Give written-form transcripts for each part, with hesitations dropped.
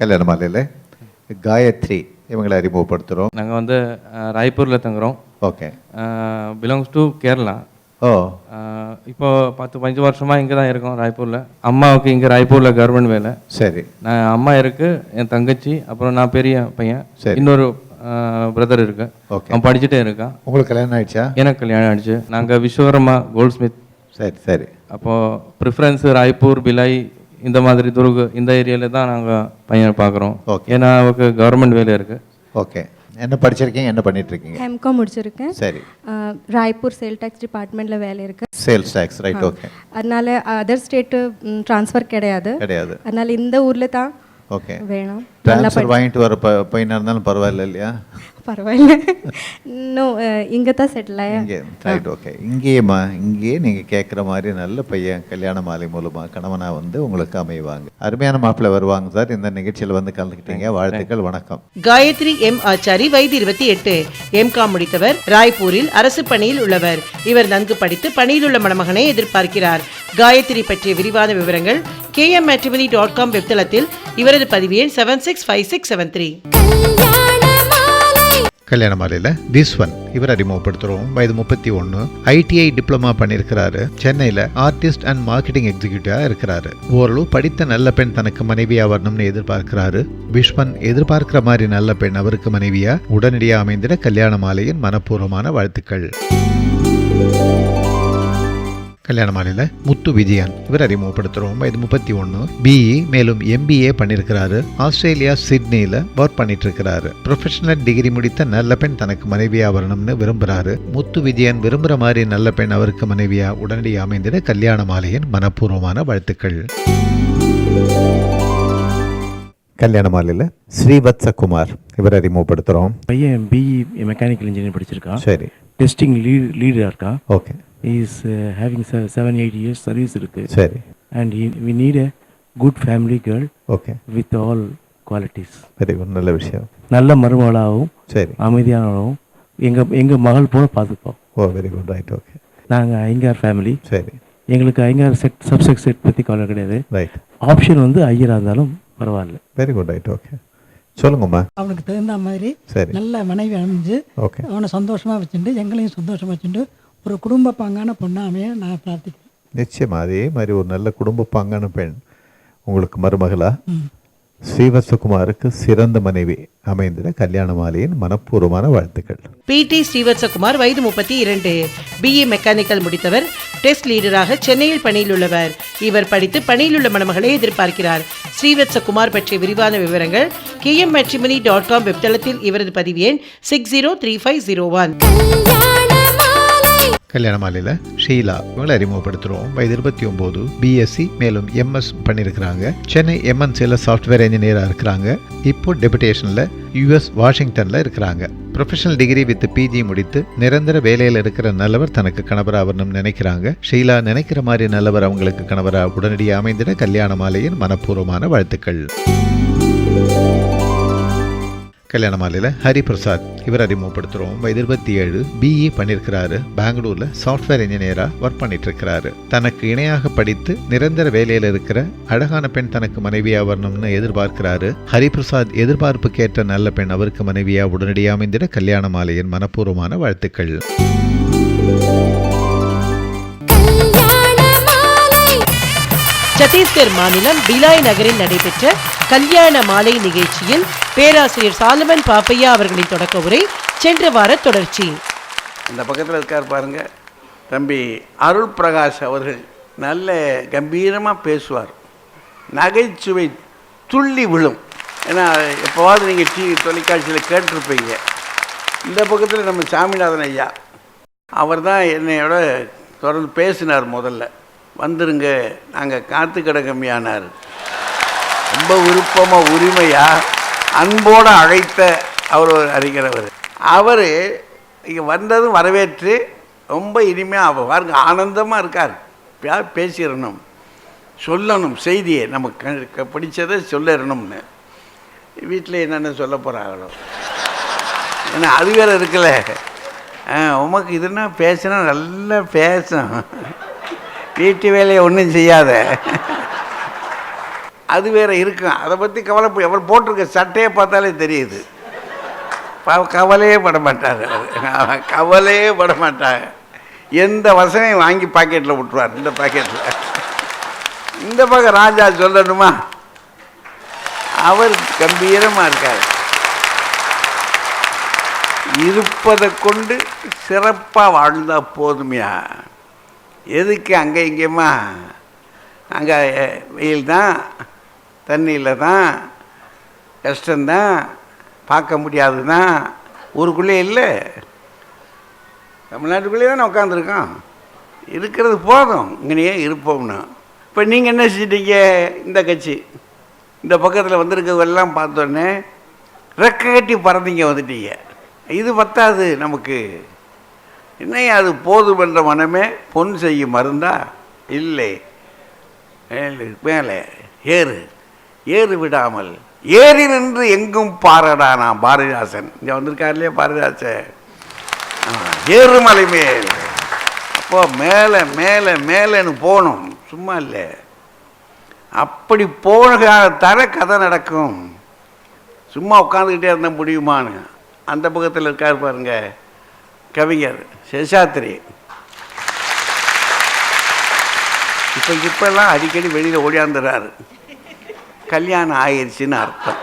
கல்யாண மாலையில் காயத்ரி இவங்களை அறிமுகப்படுத்துகிறோம். நாங்கள் வந்து ராய்ப்பூரில் தங்குறோம். ஓகே. Belongs to Kerala. ஓ. இப்போ 10-15 வருஷமாக இங்கே தான் இருக்கோம் ராய்ப்பூரில். அம்மாவுக்கு இங்கே ராய்ப்பூரில் கவர்மெண்ட் வேலை. சரி. நான் அம்மா இருக்கு, என் தங்கச்சி, அப்புறம் நான் பெரிய பையன், இன்னொரு பிரதர் இருக்கு. ஓகே. அவன் படிச்சுட்டே இருக்கான். உங்களுக்கு கல்யாணம் ஆயிடுச்சா? எனக்கு கல்யாணம் ஆயிடுச்சு. நாங்கள் விஸ்வகர்மா கோல்ட் ஸ்மித். சரி சரி. அப்போது ப்ரிஃபரன்ஸ் ராய்ப்பூர், பிலாய், இந்த மாதிரி துருகு, இந்த ஏரியாவில் தான் நாங்கள் பையனை பார்க்குறோம். ஓகே. ஏன்னா அவருக்கு கவர்மெண்ட் வேலை இருக்குது. ஓகே. என்ன படிச்சிருக்கீங்க, என்ன பண்ணிட்டு இருக்கீங்க? எம்காம் முடிச்சிருக்கேன். சரி. ராய்ப்பூர் சேல் டேக்ஸ் டிபார்ட்மெண்ட்ல வேலை இருக்கு. Sales tax, right. ஓகே. அதனால அதர் ஸ்டேட் ட்ரான்ஸ்ஃபர் கிடையாது. அதனால இந்த ஊர்ல தான் ஓகே வேணும். ட்ரான்ஸ்ஃபர் வாங்கிட்டு வர பையனா இருந்தாலும் பரவாயில்ல இல்லையா? பரவாயில்ல. இன்னும் இங்கே தான் செட்டில் இங்கே, ரைட். ஓகே. இங்கேயேம்மா, இங்கேயே நீங்கள் கேட்குற மாதிரி நல்ல பையன் கல்யாண மாலை மூலமாக கணவனாக வந்து உங்களுக்கு அமைவாங்க. அருமையான மாப்பிள்ளை வருவாங்க சார். இந்த நிகழ்ச்சியில் வந்து கலந்துக்கிட்டீங்க, வாழ்த்துக்கள். வணக்கம். காயத்ரி எம் ஆச்சாரி, வயது 28, எம்காம் முடித்தவர், ராய்ப்பூரில் அரசு பணியில் உள்ளவர். இவர் நன்கு படித்து பணியில் உள்ள மணமகனை எதிர்பார்க்கிறார். காயத்ரி பற்றிய விரிவான விவரங்கள் kmmatrimony.com வெப்தளத்தில். இவரது பதிவு எண் 765673. கல்யாண மாலையில் திஸ்வன் இவர் அறிமுகப்படுத்துகிறோம். வயது 31, ITI டிப்ளமா பண்ணியிருக்கிறாரு. சென்னையில் ஆர்டிஸ்ட் அண்ட் மார்க்கெட்டிங் எக்ஸிக்யூட்டிவாக இருக்கிறாரு. ஓரளவு படித்த நல்ல பெண் தனக்கு மனைவியா வரணும்னு எதிர்பார்க்கிறாரு. விஸ்வன் எதிர்பார்க்கிற மாதிரி நல்ல பெண் அவருக்கு மனைவியா உடனடியாக அமைந்திட கல்யாண மாலையின் மனப்பூர்வமான வாழ்த்துக்கள். கல்யாண மாலையில் முத்து விஜயன் இவர் அறிமுகப்படுத்துகிறோம். வயது 31, BE மேலும் MBA பண்ணியிருக்கிறாரு. ஆஸ்திரேலியா சிட்னியில் ஒர்க் பண்ணிட்டு இருக்கிறாரு. ப்ரொஃபஷனல் டிகிரி முடித்த நல்ல பெண் தனக்கு மனைவியா வரணும்னு விரும்புகிறாரு. முத்து விஜயன் விரும்புகிற மாதிரி நல்ல பெண் அவருக்கு மனைவியா உடனடியாக அமைந்திட கல்யாண மாலையின் மனப்பூர்வமான வாழ்த்துக்கள். கல்யாண மாலையில் ஸ்ரீவத்சகுமார் இவர் அறிமுகப்படுத்துகிறோம். பையன் BE மெக்கானிக்கல் இன்ஜினியர் படிச்சிருக்கான். சரி. டெஸ்டிங் லீடராக இருக்கான். Okay. He is having 7-8 years service இருக்கு. சரி. And we need a good family girl. Okay. With all qualities. Very good. நல்ல விஷயம். நல்ல மருமகளாகவும், சரி, அமைதியானவளாகவும், எங்க மகள் போல பார்த்துப்போம். ஓ, வெரி குட், ரைட். ஓகே. நாங்கள் ஐயங்கார் ஃபேமிலி. சரி. எங்களுக்கு ஐயங்கார் சப்செக்ட் செட் பற்றி கவலை கிடையாது. ரைட். ஆப்ஷன் வந்து ஐயராக இருந்தாலும் பரவாயில்ல. Very good, right. ஓகே. சொல்லுங்கம்மா. அவனுக்கு தகுந்த மாதிரி சரி, நல்ல மனைவி அமைஞ்சு ஓகே, அவனை சந்தோஷமாக வச்சுட்டு எங்களையும் சந்தோஷமாக வச்சுட்டு ஒரு குடும்ப பாங்கான பொண்ணாக அமைய நான் பிரார்த்திக்கிறேன். நிச்சயமா அதே மாதிரி ஒரு நல்ல குடும்ப பாங்கான பெண் உங்களுக்கு மருமகளா ஸ்ரீவத்சகுமாருக்கு சிறந்த மனைவி அமைந்திட கல்யாண மாலையின் மனப்பூர்வமான வாழ்த்துக்கள். PT ஸ்ரீவத்சகுமார், வயது 32, BE மெக்கானிக்கல் முடித்தவர், டெஸ்ட் லீடராக சென்னையில் பணியில் உள்ளவர். இவர் படித்து பணியில் உள்ள மணமகளை எதிர்பார்க்கிறார். ஸ்ரீவத்சகுமார் பற்றிய விரிவான விவரங்கள் kmmatrimony.com வெப்தளத்தில். இவரது பதிவு எண் 603501. கல்யாண மாலையில் ஷீலா இவங்களை அறிமுகப்படுத்துகிறோம். வயது 29, பிஎஸ்சி மேலும் எம்எஸ் பண்ணியிருக்கிறாங்க. சென்னை எம்என்சியில் சாஃப்ட்வேர் இன்ஜினியராக இருக்கிறாங்க. இப்போ டெபுடேஷனில் யுஎஸ் வாஷிங்டனில் இருக்கிறாங்க. ப்ரொஃபஷனல் டிகிரி வித் பிஜி முடித்து நிரந்தர வேலையில் இருக்கிற நல்லவர் தனக்கு கணவராகணும்னு நினைக்கிறாங்க. ஷீலா நினைக்கிற மாதிரி நல்லவர் அவங்களுக்கு கணவராக உடனடியாக அமைந்திட கல்யாண மாலையின் மனப்பூர்வமான வாழ்த்துக்கள். கல்யாண மாலையில் ஹரிபிரசாத் இவர் அறிமுகப்படுத்துகிறோம். வயது 27, பிஇ பண்ணியிருக்கிறாரு. பெங்களூரில் சாஃப்ட்வேர் இன்ஜினியராக ஒர்க் பண்ணிட்டு இருக்கிறாரு. தனக்கு இணையாக படித்து நிரந்தர வேலையில் இருக்கிற அழகான பெண் தனக்கு மனைவியாக வரணும்னு எதிர்பார்க்கிறாரு. ஹரிபிரசாத் எதிர்பார்ப்புக்கேற்ற நல்ல பெண் அவருக்கு மனைவியாக உடனடியாக அமைந்திட கல்யாண மாலையின் மனப்பூர்வமான வாழ்த்துக்கள். சத்தீஸ்கர் மாநிலம் பிலாய் நகரில் நடைபெற்ற கல்யாண மாலை நிகழ்ச்சியில் பேராசிரியர் சாலமன் பாப்பையா அவர்களின் தொடக்க உரை சென்ற வார தொடர்ச்சி. அந்த பக்கத்தில் இருக்கார் பாருங்க, தம்பி அருள் பிரகாஷ் அவர்கள் நல்ல கம்பீரமாக பேசுவார். நகைச்சுவை துள்ளி விழும். ஏன்னா எப்போவாவது நீங்கள் தொலைக்காட்சியில் கேட்டிருப்பீங்க. இந்த பக்கத்தில் நம்ம சாமிநாதன் ஐயா அவர் தான் என்னையோட தொடர்ந்து பேசினார். முதல்ல வந்துருங்க நாங்கள் காத்து கிடக்கம்மையானார். ரொம்ப விருப்பமாக உரிமையாக அன்போடு அழைத்த அவர் ஒரு அறிஞர். அவர் இங்கே வந்ததும் வரவேற்று ரொம்ப இனிமையாக பாருங்க ஆனந்தமாக இருக்கார். பேசிடணும், சொல்லணும், செய்தியை நமக்கு பிடிச்சதை சொல்லிடணும்னு. வீட்டில் என்னென்ன சொல்ல போகிறாங்களோ, ஏன்னா அது வேறு இருக்குல்ல. உமக்கு இதுன்னா பேசினா நல்லா பேசும், வீட்டு வேலையை ஒன்றும் செய்யாத, அது வேறு இருக்கும். அதை பற்றி அவர் போட்டிருக்க சட்டையை பார்த்தாலே தெரியுது. கவலையே பட மாட்டார், கவலையே பட மாட்டாங்க. எந்த வசனையும் வாங்கி பாக்கெட்டில் விட்டுருவார். இந்த பாக்கெட்டில் இந்த பக்கம் ராஜா சொல்லணுமா, அவர் கம்பீரமாக இருக்கார். இருப்பதை கொண்டு சிறப்பாக வாழ்ந்தால் போதுமையா, எதுக்கு அங்கே இங்கேம்மா, அங்கே வெயில் தான், தண்ணியில் தான், கஷ்டந்தான், பார்க்க முடியாது தான், ஊருக்குள்ளே இல்லை, தமிழ்நாட்டுக்குள்ளே தானே உட்காந்துருக்கோம். இருக்கிறது போதும், இங்கேயே இருப்போம்னா. இப்போ நீங்கள் என்ன செஞ்சிட்டீங்க, இந்த கட்சி இந்த பக்கத்தில் வந்திருக்கவெல்லாம் பார்த்தோன்னே ரெக்க கட்டி பறந்தீங்க வந்துட்டீங்க. இது பத்தாது நமக்கு, என்ன அது போதும் என்ற மனமே பொன் செய்யும் மருந்தா இல்லை, மேலே ஏறு, ஏறு விடாமல் ஏறி நின்று எங்கும் பாரடா. நான் பாரதிதாசன் இங்கே வந்திருக்கார் இல்லையா, பாரதிதாசன் ஏறுமலை மேல். அப்போ மேலே மேலே மேலேன்னு போகணும், சும்மா இல்லை. அப்படி போக தர கதை நடக்கும். சும்மா உட்காந்துக்கிட்டே இருந்தால் முடியுமான்னு. அந்த பக்கத்தில் இருக்கார் பாருங்க கவிஞர் சேஷாத்திரி. இப்போல்லாம் அடிக்கடி வெளியில் ஓடியாந்துடுறாரு. கல்யாணம் ஆயிடுச்சுன்னு அர்த்தம்.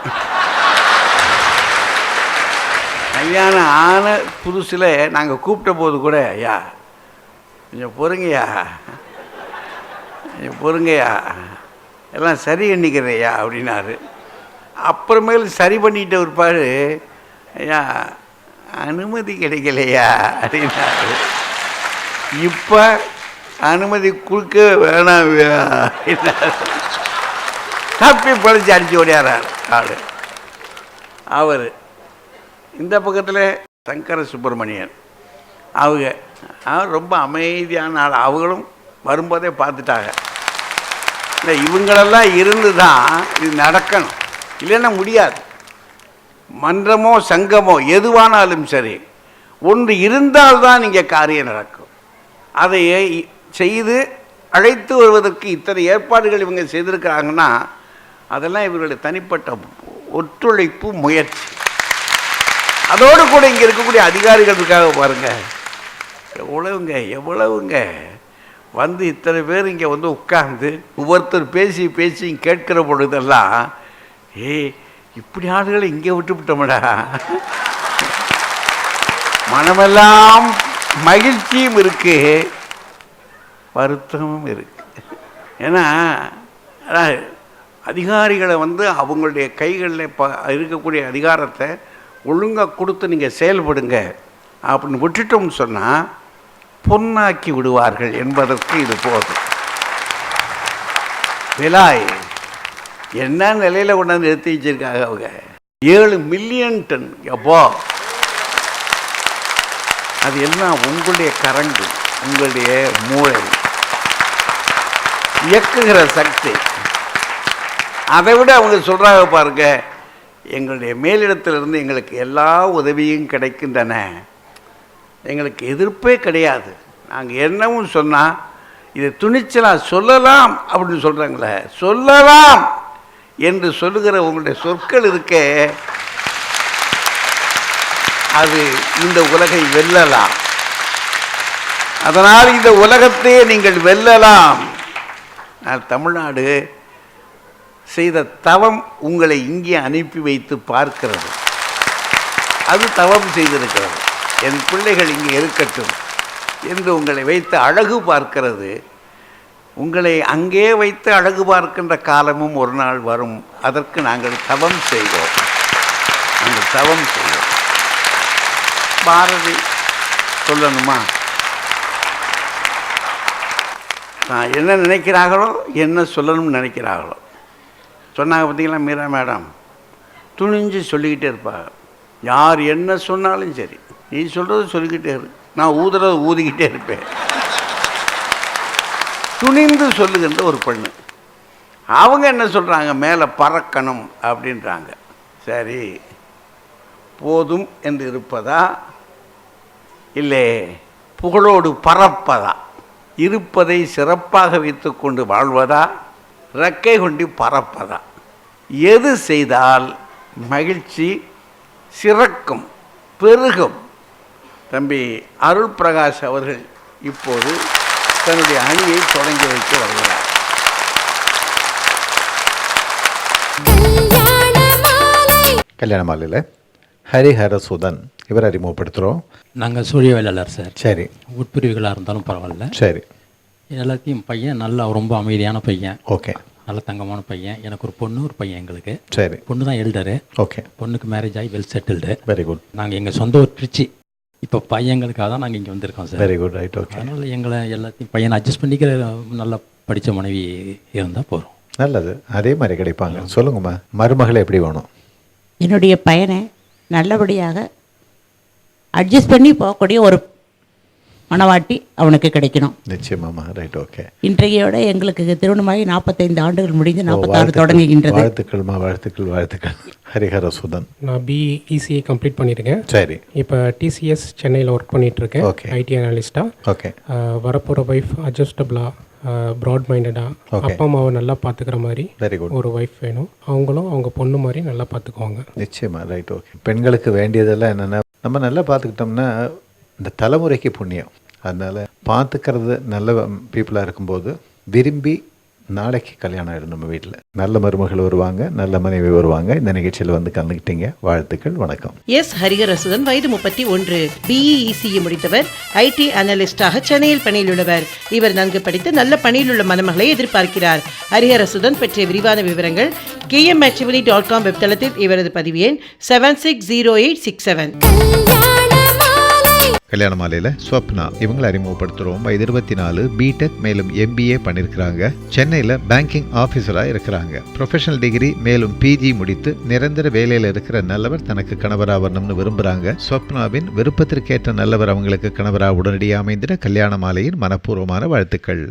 கல்யாணம் ஆன புதுசில் நாங்கள் கூப்பிட்ட போது கூட, ஐயா கொஞ்சம் பொறுங்கய்யா, கொஞ்சம் பொறுங்கய்யா, எல்லாம் சரி பண்ணிக்கிறேயா அப்படின்னாரு. அப்புறமேல் சரி பண்ணிட்டு இருப்பார், ஐயா அனுமதி கிடைக்கலையா அப்படின்னாரு. இப்போ அனுமதி கொடுக்க வேணாம் தப்பி பழிச்சு அடிச்சு ஓடியாரார் ஆள். அவர் இந்த பக்கத்தில் சங்கர சுப்பிரமணியன், அவர் ரொம்ப அமைதியான ஆள். அவங்களும் வரும்போதே பார்த்துட்டாங்க, இல்லை இவங்களெல்லாம் இருந்து தான் இது நடக்கணும், இல்லைன்னா முடியாது. மன்றமோ சங்கமோ எதுவானாலும் சரி, ஒன்று இருந்தால்தான் இங்கே காரியம் நடக்கும். அதை செய்து அழைத்து வருவதற்கு இத்தனை ஏற்பாடுகள் இவங்க செய்திருக்கிறாங்கன்னா அதெல்லாம் இவர்களுடைய தனிப்பட்ட ஒத்துழைப்பு முயற்சி. அதோடு கூட இங்கே இருக்கக்கூடிய அதிகாரிகளுக்காக பாருங்கள், எவ்வளவுங்க எவ்வளவுங்க வந்து இத்தனை பேர் இங்கே வந்து உட்கார்ந்து ஒவ்வொருத்தர் பேசி பேசி கேட்கிற பொழுதெல்லாம், இப்படி ஆளுகளை இங்கே விட்டுவிட்டோம்டா, மனமெல்லாம் மகிழ்ச்சியும் இருக்கு, வருத்தமும் இருக்கு. ஏன்னா அதிகாரிகளை வந்து அவங்களுடைய கைகளில் இருக்கக்கூடிய அதிகாரத்தை ஒழுங்காக கொடுத்து நீங்கள் செயல்படுங்க அப்படின்னு விட்டுட்டோம்னு சொன்னால் பொன்னாக்கி விடுவார்கள் என்பதற்கு இது போதும். விலாய் என்ன நிலையில் கொண்டாந்து நிறுத்தி வச்சிருக்காங்க அவங்க. 7 மில்லியன் டன். எப்போ அது எல்லாம் உங்களுடைய கரங்கள், உங்களுடைய மூளை இயக்குகிற சக்தி. அதை விட அவங்க சொல்கிறாங்க பாருங்க, எங்களுடைய மேலிடத்திலிருந்து எங்களுக்கு எல்லா உதவியும் கிடைக்கின்றன, எங்களுக்கு எதிர்ப்பே கிடையாது, நாங்கள் என்னவும் சொன்னால் இதை துணிச்சலாக சொல்லலாம் அப்படின்னு சொல்கிறாங்களே, சொல்லலாம் என்று சொல்லுகிற உங்களுடைய சொற்கள் இருக்கே, அது இந்த உலகை வெல்லலாம். அதனால் இந்த உலகத்தையே நீங்கள் வெல்லலாம். தமிழ்நாடு செய்த தவம் உங்களை இங்கே அனுப்பி வைத்து பார்க்கிறது. அது தவம் செய்திருக்கிறது. என் பிள்ளைகள் இங்கே இருக்கட்டும் என்று உங்களை வைத்து அழகு பார்க்கிறது. உங்களை அங்கே வைத்து அழகு பார்க்கின்ற காலமும் ஒரு நாள் வரும். அதற்கு நாங்கள் தவம் செய்வோம். நாங்கள் தவம் செய்வோம். பாரதி சொல்லணுமா? நான் என்ன நினைக்கிறார்களோ, என்ன சொல்லணும்னு நினைக்கிறார்களோ சொன்னாங்க. பார்த்தீங்களா மீரா மேடம் துணிஞ்சு சொல்லிக்கிட்டே இருப்பாங்க. யார் என்ன சொன்னாலும் சரி, நீ சொல்கிறது சொல்லிக்கிட்டே இரு, நான் ஊதுறதை ஊதிக்கிட்டே இருப்பேன். துணிந்து சொல்லுகின்ற ஒரு பெண்ணு. அவங்க என்ன சொல்கிறாங்க, மேலே பறக்கணும் அப்படின்றாங்க. சரி, போதும் என்று இருப்பதா இல்லை புகழோடு பறப்பதா? இருப்பதை சிறப்பாக வைத்து கொண்டு வாழ்வதா, ரெக்கை கொண்டு பறப்பதா? எது செய்தால் மகிழ்ச்சி சிறக்கும், பெருகும்? தம்பி அருள் பிரகாஷ் அவர்கள் இப்போது தன்னுடைய அணியை தொடங்கி வைத்து வருகிறார். கல்யாண மாலையில் ஹரிஹரசுதன் இவர் அறிமுகப்படுத்துகிறோம். நாங்கள் சூழிய வேளாளர் சார். சரி. உட்பிரிவுகளாக இருந்தாலும் பரவாயில்ல. சரி. எல்லாத்தையும் பையன் நல்லா ரொம்ப அமைதியான பையன். ஓகே. நல்ல தங்கமான பையன். எனக்கு ஒரு பொண்ணு, ஒரு பையன். எங்களுக்கு சரி. பொண்ணு தான் எல்டரு. ஓகே. பொண்ணுக்கு மேரேஜ் ஆகி வெல் செட்டில்டு. Very good. நாங்கள் எங்கள் சொந்த ஒரு திருச்சி. இப்போ பையங்களுக்காக தான் நாங்கள் இங்கே வந்திருக்கோம் sir. Very good. Right. Okay. அதனால் எங்களை எல்லாத்தையும் பையனை அட்ஜஸ்ட் பண்ணிக்கிற நல்லா படித்த மனைவி இருந்தால் போகிறோம். நல்லது. அதே மாதிரி கிடைப்பாங்க. சொல்லுங்கம்மா, மருமகளை எப்படி வேணும்? என்னுடைய பையனை நல்லபடியாக அட்ஜஸ்ட் பண்ணி போகக்கூடிய ஒரு மனவாட்டி அவனுக்கு கிடைக்கணும். நிச்சயமாம்மா. ரைட். ஓகே. இன்றையோட எங்களுக்கு திருமணமாகி 45 ஆண்டுகள் முடிந்து 46 தொடங்குகின்றது. வாழ்த்துக்கள்மா, வாழ்த்துக்கள், வாழ்த்துக்கள். ஹரிஹரசுதன். நான் பிஇசிஏ கம்ப்ளீட் பண்ணியிருக்கேன். சரி. இப்போ டிசிஎஸ் சென்னையில் ஒர்க் பண்ணிகிட்ருக்கேன். ஓகே. ஐடி அனலிஸ்ட்டாக. ஓகே. வரப்போகிற ஒய்ஃப் அட்ஜஸ்டபிளாக, ப்ராட் மைண்டடாக, அப்பா அம்மாவை நல்லா பார்த்துக்கிற மாதிரி வெரி குட் ஒரு ஒய்ஃப் வேணும். அவங்களும் அவங்க பொண்ணு மாதிரி நல்லா பார்த்துக்குவாங்க. நிச்சயமாக. ரைட். ஓகே. பெண்களுக்கு வேண்டியதெல்லாம் என்னென்னா, நம்ம நல்லா பார்த்துக்கிட்டோம்னா இந்த தலைமுறைக்கு புண்ணியம். அதனால் பார்த்துக்கிறது நல்ல பீப்புளாக இருக்கும்போது விரும்பி நாளைக்கு கல்யாணம் ஆகிடும். நம்ம வீட்டில் நல்ல மருமகள் வருவாங்க, நல்ல மனைவி வருவாங்க. இந்த நிகழ்ச்சியில் வந்து கலந்துக்கிட்டீங்க. வாழ்த்துக்கள். வணக்கம். எஸ் ஹரிஹரசுதன், வயது 31, பிஇசிஇ முடித்தவர், ஐடி அனலிஸ்டாக சென்னையில் பணியில் உள்ளவர். இவர் நன்கு படித்து நல்ல பணியில் உள்ள மணமகளை எதிர்பார்க்கிறார். ஹரிஹரசுதன் பற்றிய விரிவான விவரங்கள் kmmatrimony.com வெப்தளத்தில். இவரது பதிவு எண் 760867. கல்யாண மாலையில் ஸ்வப்னா இவங்களை அறிமுகப்படுத்துகிறோம். வயது 24, பிடெக் மேலும் MBA பண்ணியிருக்கிறாங்க. சென்னையில் பேங்கிங் ஆஃபீஸராக இருக்கிறாங்க. ப்ரொஃபஷனல் டிகிரி மேலும் PG முடித்து நிரந்தர வேலையில் இருக்கிற நல்லவர் தனக்கு கணவராக வரணும்னு விரும்புகிறாங்க. ஸ்வப்னாவின் விருப்பத்திற்கேற்ற நல்லவர் அவங்களுக்கு கணவராக உடனடியாக அமைந்திட கல்யாண மாலையின் மனப்பூர்வமான வாழ்த்துக்கள்.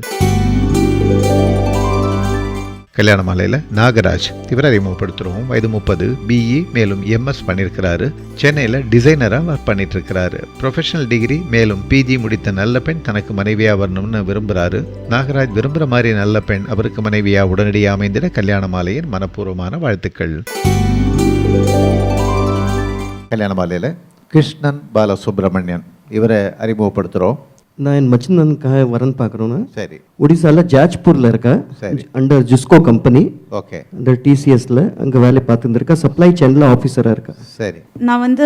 கல்யாண மாலையில் நாகராஜ் இவர் அறிமுகப்படுத்துகிறோம். வயது 30, BE மேலும் MS பண்ணியிருக்கிறாரு. சென்னையில் டிசைனராக ஒர்க் பண்ணிட்டு இருக்கிறாரு. ப்ரொஃபஷனல் டிகிரி மேலும் PG முடித்த நல்ல பெண் தனக்கு மனைவியாக வரணும்னு விரும்புகிறாரு. நாகராஜ் விரும்புகிற மாதிரி நல்ல பெண் அவருக்கு மனைவியாக உடனடியாக அமைந்திட கல்யாண மாலையின் மனப்பூர்வமான வாழ்த்துக்கள். கல்யாண மாலையில் கிருஷ்ணன் பாலசுப்ரமணியன் இவரை அறிமுகப்படுத்துகிறோம். நான் என் மச்சினனுக்காக வரன் பார்க்குறோன்னு. சரி. ஒடிசாவில் ஜாஜ்பூரில் இருக்கா. சரி. அண்டர் ஜிஸ்கோ கம்பெனி. ஓகே. அண்டர் TCSல அங்கே வேலை பார்த்துருக்கா. சப்ளை செயினில் ஆஃபீஸராக இருக்கா. சரி. நான் வந்து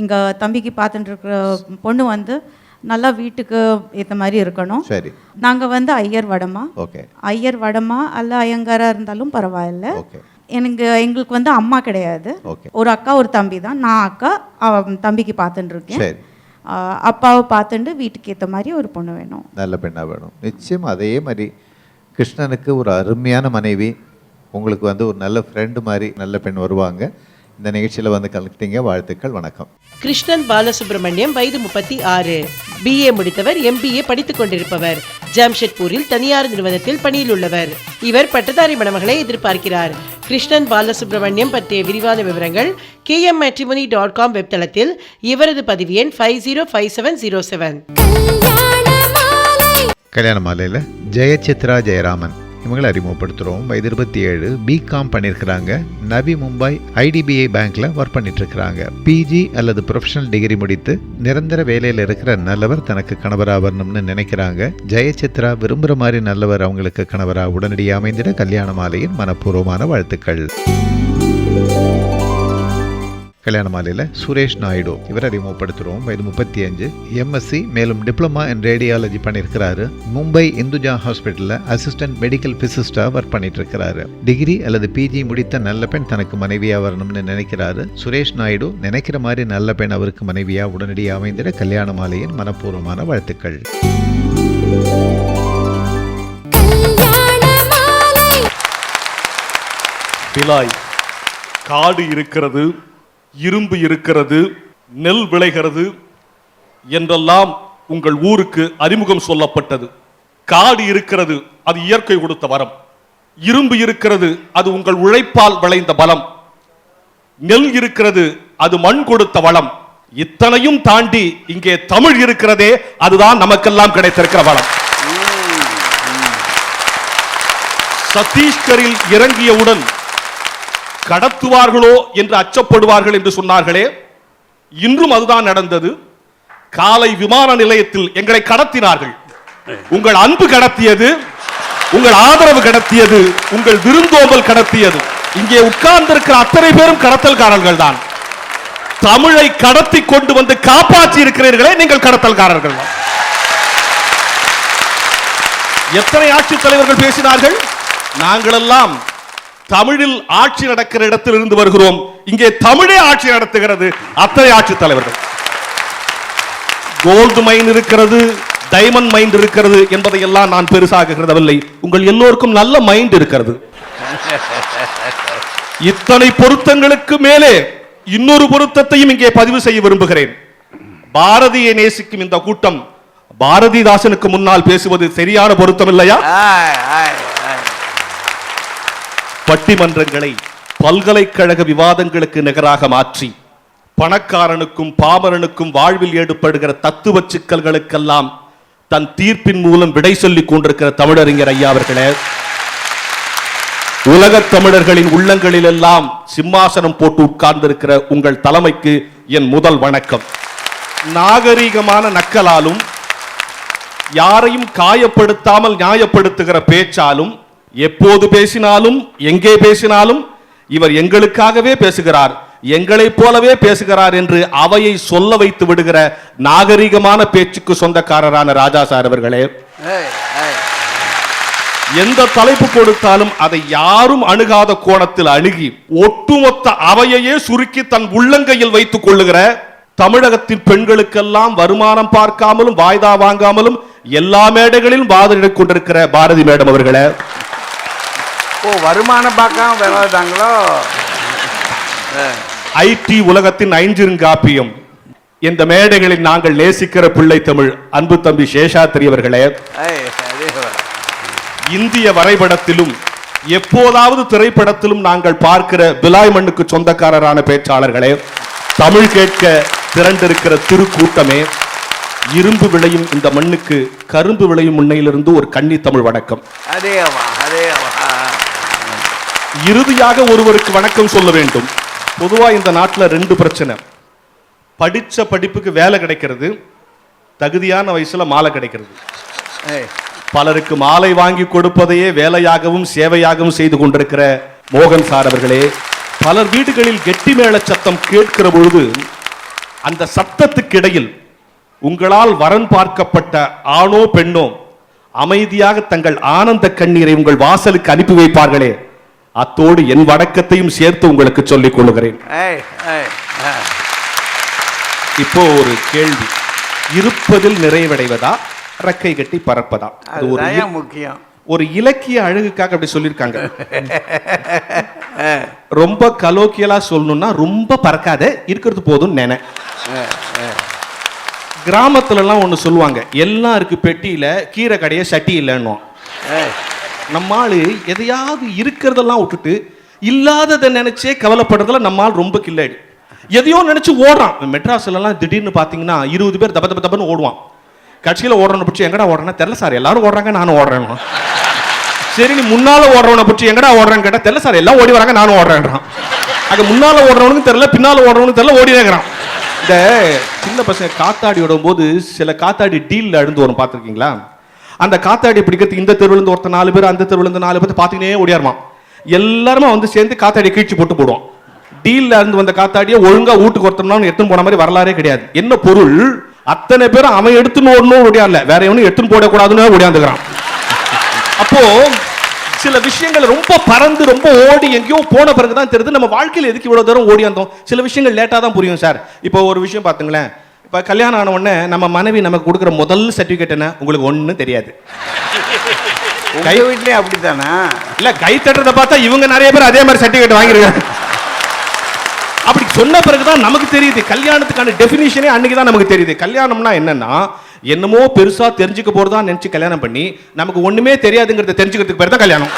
எங்கள் தம்பிக்கு பார்த்துட்டு இருக்கிற பொண்ணு வந்து நல்லா வீட்டுக்கு ஏற்ற மாதிரி இருக்கணும். சரி. நாங்கள் வந்து ஐயர் வடமா. ஓகே. ஐயர் வடமா அல்ல ஐயங்காராக இருந்தாலும் பரவாயில்ல. ஓகே. எங்களுக்கு வந்து அம்மா கிடையாது. ஓகே. ஒரு அக்கா ஒரு தம்பி தான். நான் அக்கா தம்பிக்கு பார்த்துட்டு இருக்கேன். சரி. அப்பாவை பார்த்துட்டு வீட்டுக்கு ஏற்ற மாதிரி ஒரு பொண்ணு வேணும். நல்ல பெண்ணாக வேணும். நிச்சயம் அதே மாதிரி கிருஷ்ணனுக்கு ஒரு அருமையான மனைவி, உங்களுக்கு வந்து ஒரு நல்ல ஃப்ரெண்டு மாதிரி நல்ல பெண் வருவாங்க. இந்த நிகழ்ச்சியில் வந்து கலந்துட்டீங்க, வாழ்த்துக்கள், வணக்கம். கிருஷ்ணன் பாலசுப்ரமணியம், வயது 36, BA முடித்தவர், MBA படித்துக் கொண்டிருப்பவர், ஜாம்ஷெட்பூரில் தனியார் நிறுவனத்தில் பணியில் உள்ளவர். இவர் பட்டதாரி மணமகளை எதிர்பார்க்கிறார். கிருஷ்ணன் பாலசுப்ரமணியம் பற்றிய விரிவான விவரங்கள் kmmatrimony.com வெப்தளத்தில். இவரது பதிவு எண் 505707. கல்யாண மாலையில் ஜெயசித்ரா ஜெயராமன் இவங்களை அறிமுகப்படுத்துகிறோம். வயது 27, பிகாம் பண்ணியிருக்கிறாங்க. நவி மும்பை IDBI பேங்க்கில் ஒர்க் பண்ணிட்டுருக்கிறாங்க. PG அல்லது ப்ரொஃபஷனல் டிகிரி முடித்து நிரந்தர வேலையில் இருக்கிற நல்லவர் தனக்கு கணவராக வரணும்னு நினைக்கிறாங்க. ஜெயசித்ரா விரும்புகிற மாதிரி நல்லவர் அவங்களுக்கு கணவராக உடனடியாக அமைந்திட கல்யாண மாலையின் மனப்பூர்வமான வாழ்த்துக்கள். கல்யாண மாலையில் சுரேஷ் நாயுடு இவர் அறிமுகப்படுத்துகிறோம். வயது 35, MSc மேலும் டிப்ளமா இன் ரேடியாலஜி பண்ணியிருக்கிறாரு. மும்பை இந்துஜா ஹாஸ்பிட்டலில் அசிஸ்டன்ட் மெடிக்கல் பிசிஸ்டாக ஒர்க் பண்ணிட்டு இருக்கிறாரு. டிகிரி அல்லது PG முடித்த நல்ல பெண் தனக்கு மனைவியாக வரணும்னு நினைக்கிறாரு. சுரேஷ் நாயுடு நினைக்கிற மாதிரி நல்ல பெண் அவருக்கு மனைவியாக உடனடியாக அமைந்திட கல்யாண மாலையின் மனப்பூர்வமான வாழ்த்துக்கள். காடு இருக்கிறது, இரும்பு இருக்கிறது, நெல் விளைகிறது என்றெல்லாம் உங்கள் ஊருக்கு அறிமுகம் சொல்லப்பட்டது. காடு இருக்கிறது, அது இயற்கை கொடுத்த வரம். இரும்பு இருக்கிறது, அது உங்கள் உழைப்பால் விளைந்த பலம். நெல் இருக்கிறது, அது மண் கொடுத்த வளம். இத்தனையும் தாண்டி இங்கே தமிழ் இருக்கிறதே, அதுதான் நமக்கெல்லாம் கிடைத்திருக்கிற வளம். சத்தீஸ்கரில் இறங்கியவுடன் கடத்துவார்களோ என்று அச்சப்படுவார்கள் என்று சொன்னார்களே, இன்றும் அதுதான் நடந்தது. காலை விமான நிலையத்தில் எங்களை கடத்தினார்கள். உங்கள் அன்பு கடத்தியது, உங்கள் ஆதரவு கடத்தியது, உங்கள் விருந்தோம்பல் கடத்தியது. இங்கே உட்கார்ந்திருக்கிற அத்தனை பேரும் கடத்தல்காரர்கள் தான். தமிழை கடத்தி கொண்டு வந்து காப்பாற்றி இருக்கிறீர்களே, நீங்கள் கடத்தல்காரர்கள் தான். எத்தனை ஆட்சித் தலைவர்கள் பேசினார்கள்? நாங்களெல்லாம் தமிழில் ஆட்சி நடக்கிற இடத்தில் இருந்து வருகிறோம். இங்கே தமிழே ஆட்சி நடத்துகிறது. அத்தனை ஆட்சி தலைவர்கள். கோல்டு மைன் இருக்கிறது, டைமண்ட் மைண்ட் இருக்கிறது என்பதை எல்லாம் நான் பெருசாக கருதவில்லை. உங்கள் எல்லோருக்கும் நல்ல மைண்ட் இருக்கிறது. இத்தனை பொருத்தங்களுக்கு மேலே இன்னொரு பொருத்தத்தையும் இங்கே பதிவு செய்ய விரும்புகிறேன். பாரதியை நேசிக்கும் இந்த கூட்டம் பாரதிதாசனுக்கு முன்னால் பேசுவது சரியான பொருத்தம் இல்லையா? பட்டிமன்றங்களை பல்கலைக்கழக விவாதங்களுக்கு நிகராக மாற்றி பணக்காரனுக்கும் பாமரனுக்கும் வாழ்வில் ஏற்படுகிற தத்துவ சிக்கல்களுக்கெல்லாம் தன் தீர்ப்பின் மூலம் விடை சொல்லிக் கொண்டிருக்கிற தமிழறிஞர் ஐயா அவர்களே, உலகத் தமிழர்களின் உள்ளங்களில் எல்லாம் சிம்மாசனம் போட்டு உட்கார்ந்திருக்கிற உங்கள் தலைமைக்கு என் முதல் வணக்கம். நாகரீகமான நக்கலாலும் யாரையும் காயப்படுத்தாமல் நியாயப்படுத்துகிற பேச்சாலும் எப்போது பேசினாலும் எங்கே பேசினாலும் இவர் எங்களுக்காகவே பேசுகிறார், எங்களைப் போலவே பேசுகிறார் என்று அவையை சொல்ல வைத்து விடுகிற நாகரிகமான பேச்சுக்கு சொந்தக்காரரான ராஜா சார் அவர்களே, எந்த தலைப்பு கொடுத்தாலும் அதை யாரும் அணுகாத கோணத்தில் அணுகி ஒட்டுமொத்த அவையையே சுருக்கி தன் உள்ளங்கையில் வைத்துக் கொள்ளுகிற தமிழகத்தின் பெண்களுக்கெல்லாம் வருமானம் பார்க்காமலும் வாய்தா வாங்காமலும் எல்லா மேடைகளிலும் வாதிட்டுக் கொண்டிருக்கிற பாரதி மேடம் அவர்களே, வருமானம் பார்க்காம விளையாடுறாங்களோ. IT உலகத்தின் ஐஞ்சிருங்காப்பியம் இந்த மேடைகளில் நாங்கள் நேசிக்கிற பிள்ளை தமிழ் அன்பு தம்பி சேஷாத்திரி அவர்களே, இந்திய வரைபடத்திலும் எப்போதாவது திரைப்படத்திலும் நாங்கள் பார்க்கிற பிலாய் மண்ணுக்கு சொந்தக்காரரான பேச்சாளர்களே, தமிழ் கேட்க திரண்டிருக்கிற திருக்கூட்டமே, இரும்பு விளையும் இந்த மண்ணுக்கு கரும்பு விளையும் முன்னையிலிருந்து ஒரு கன்னி தமிழ் வணக்கம். இறுதியாக ஒருவருக்கு வணக்கம் சொல்ல வேண்டும். பொதுவா இந்த நாட்டில் 2 பிரச்சனை. படிச்ச படிப்புக்கு வேலை கிடைக்கிறது, தகுதியான வயசுல மாலை கிடைக்கிறது. பலருக்கு மாலை வாங்கி கொடுப்பதையே வேலையாகவும் சேவையாகவும் செய்து கொண்டிருக்கிற மோகன் சார் அவர்களே, பலர் வீடுகளில் கெட்டி மேள சத்தம் கேட்கிற பொழுது அந்த சத்தத்துக்கு இடையில் உங்களால் வரன் பார்க்கப்பட்ட ஆணோ பெண்ணோ அமைதியாக தங்கள் ஆனந்த கண்ணீரை உங்கள் வாசலுக்கு அனுப்பி வைப்பார்களே, அத்தோடு என் வணக்கத்தையும் சேர்த்து உங்களுக்கு சொல்லிக் கொள்ளுகிறேன். இப்போ ஒரு கேள்வி. இருப்பதில் நிறைவடைவதா, ரெக்கை கட்டி பறப்பதா? அது அதுதான் முக்கியம். ஒரு இலக்கிய அழகுக்காக அப்படி சொல்லியிருக்காங்க. ரொம்ப கலோக்கியலா சொல்லணும்னா ரொம்ப பறக்காத, இருக்கிறது போதும் நினை. கிராமத்துலலாம் ஒன்று சொல்லுவாங்க, எல்லாம் இருக்கு பெட்டியில, கீரை கடைய சட்டி இல்லைன்னு. நம்மால் எதையாவது இருக்கிறதெல்லாம் விட்டுட்டு இல்லாததை நினைச்சே கவலைப்படுறதுல நம்மால் ரொம்ப கில்லாடி. எதையோ நினைச்சு ஓடுறான். மெட்ராஸ்லாம் திடீர்னு பார்த்தீங்கன்னா 20 பேர் தப்ப தப்பன்னு ஓடுவான். கட்சியில் ஓடுறவனை பிடிச்சி எங்கடா ஓடுறேன்னா தெரியல சார், எல்லாரும் ஓடுறாங்க நானும் ஓடுறேன். சரி, நீ முன்னால ஓடுறவனை பிடிச்சி எங்கடா ஓடுறேன்னு கேட்டா தெரியல சார், எல்லாம் ஓடி வராங்க நானும் ஓடுறேன்றான். அங்கே முன்னால ஓடுறவனுக்கு தெரியல, பின்னால ஓடுறவனுக்கு தெரியல, ஓடினேங்கிறான். இந்த சின்ன பசங்க காத்தாடி ஓடும் போது சில காத்தாடி டீல்ல அழுந்து வரும், பார்த்துருக்கீங்களா? அந்த காத்தாடி பிடிக்கிறதுக்கு இந்த தெருவிலேருந்து ஒருத்தர் 4 பேர், அந்த தெருவிலேருந்து 4 பேர் பார்த்துக்கினே ஓடியாருமான். எல்லாருமே வந்து சேர்ந்து காத்தாடியை கீழ்ச்சி போட்டு போடுவோம். டீல்ல இருந்து வந்த காத்தாடியை ஒழுங்கா வீட்டுக்கு ஒருத்தம்னா எடுத்துன்னு போன மாதிரி வரலாறே கிடையாது. என்ன பொருள்? அத்தனை பேரும் அவன் எடுத்துன்னு ஓடணும் ஓடியாடல, வேற எவனும் எடுத்துன்னு போடக்கூடாதுன்னு ஓடியாந்துக்கிறான். அப்போ சில விஷயங்கள் ரொம்ப பறந்து ரொம்ப ஓடி எங்கேயோ போன பிறகுதான் தெரியுது நம்ம வாழ்க்கையில் எதுக்கு இவ்வளவு தூரம் ஓடியாந்தோம். சில விஷயங்கள் லேட்டா தான் புரியும் சார். இப்போ ஒரு விஷயம் பாத்துங்களேன், இப்போ கல்யாணம் ஆன உடனே நம்ம மனைவி நமக்கு கொடுக்குற முதல் சர்டிஃபிகேட் என்ன? உங்களுக்கு ஒன்றும் தெரியாது. கை வீட்லயே அப்படித்தானா? இல்ல, கை தட்டுறதை பார்த்தா இவங்க நிறைய பேர் அதே மாதிரி சர்டிஃபிகேட் வாங்கிருக்காங்க. அப்படி சொன்ன பிறகுதான் நமக்கு தெரியுது கல்யாணத்துக்கான டெஃபினிஷனே அன்னைக்கு தான் நமக்கு தெரியுது. கல்யாணம்னா என்னன்னா, என்னமோ பெருசா தெரிஞ்சுக்க போறதா நினைச்சு கல்யாணம் பண்ணி நமக்கு ஒண்ணுமே தெரியாதுங்கிறத தெரிஞ்சுக்கிறதுக்கு பேர் தான் கல்யாணம்.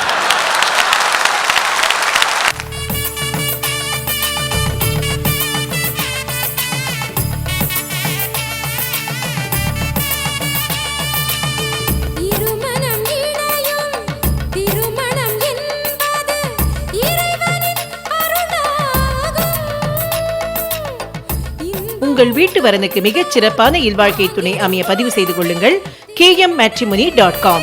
உங்கள் வீட்டு வரனுக்கு மிகச் சிறப்பான இல்வாழ்க்கை துணை அமைய பதிவு செய்து கொள்ளுங்கள் KMmatrimony.com.